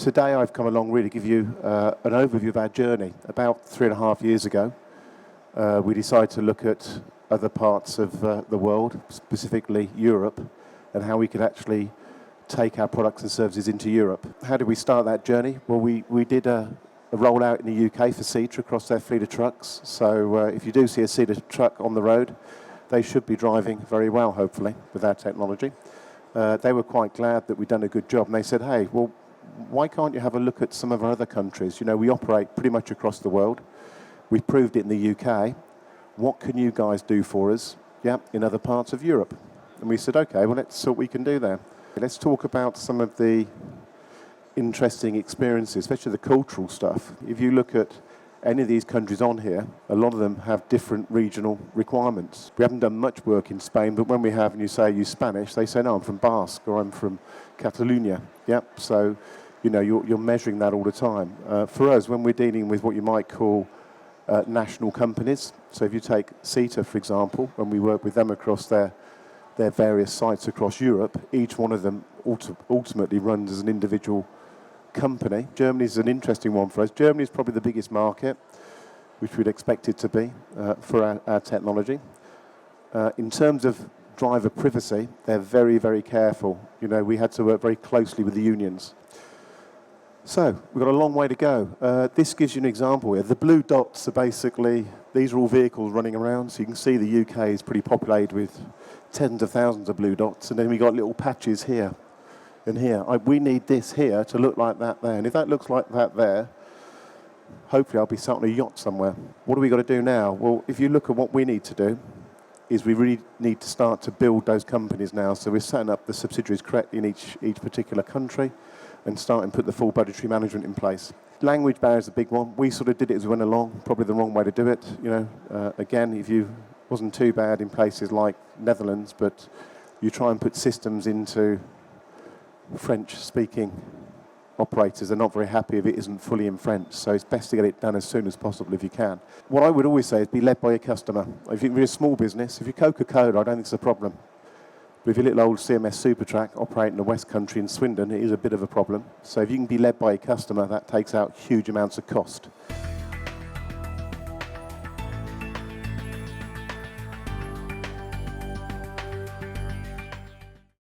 Today I've come along really to give you an overview of our journey. About 3.5 years ago, we decided to look at other parts of the world, specifically Europe, and how we could actually take our products and services into Europe. How did we start that journey? Well, we did a rollout in the UK for CETA across their fleet of trucks. So if you do see a CETA truck on the road, they should be driving very well, hopefully, with our technology. They were quite glad that we'd done a good job, and they said, hey, well, why can't you have a look at some of our other countries? You know, we operate pretty much across the world. We've proved it in the UK. What can you guys do for us, in other parts of Europe? And we said, okay, well, let's see what we can do there. Let's talk about some of the interesting experiences, especially the cultural stuff. If you look at any of these countries on here, a lot of them have different regional requirements. We haven't done much work in Spain, but when we have and you say you Spanish, they say, no, I'm from Basque or I'm from Catalonia. So, you know, you're measuring that all the time. For us, when we're dealing with what you might call national companies, so if you take CETA, for example, when we work with them across their various sites across Europe, each one of them ultimately runs as an individual company. Germany is an interesting one for us. Germany is probably the biggest market, which we'd expect it to be for our technology. In terms of driver privacy, they're very, very careful. You know, we had to work very closely with the unions. So we've got a long way to go. This gives you an example here. The blue dots are basically, these are all vehicles running around. So you can see the UK is pretty populated with tens of thousands of blue dots. And then we got little patches here and here. We need this here to look like that there. And if that looks like that there, hopefully I'll be sat on a yacht somewhere. What do we got to do now? Well, if you look at what we need to do, is we really need to start to build those companies now. So we're setting up the subsidiaries correctly in each particular country and starting to put the full budgetary management in place. Language barrier is a big one. We sort of did it as we went along, probably the wrong way to do it. You know, again, if you wasn't too bad in places like Netherlands, but you try and put systems into French-speaking operators, are not very happy if it isn't fully in French. So it's best to get it done as soon as possible if you can. What I would always say is be led by your customer. If you're a small business, if you're Coca-Cola, I don't think it's a problem. But if you're little old CMS SupaTrak operating in the West Country in Swindon, it is a bit of a problem. So if you can be led by a customer, that takes out huge amounts of cost.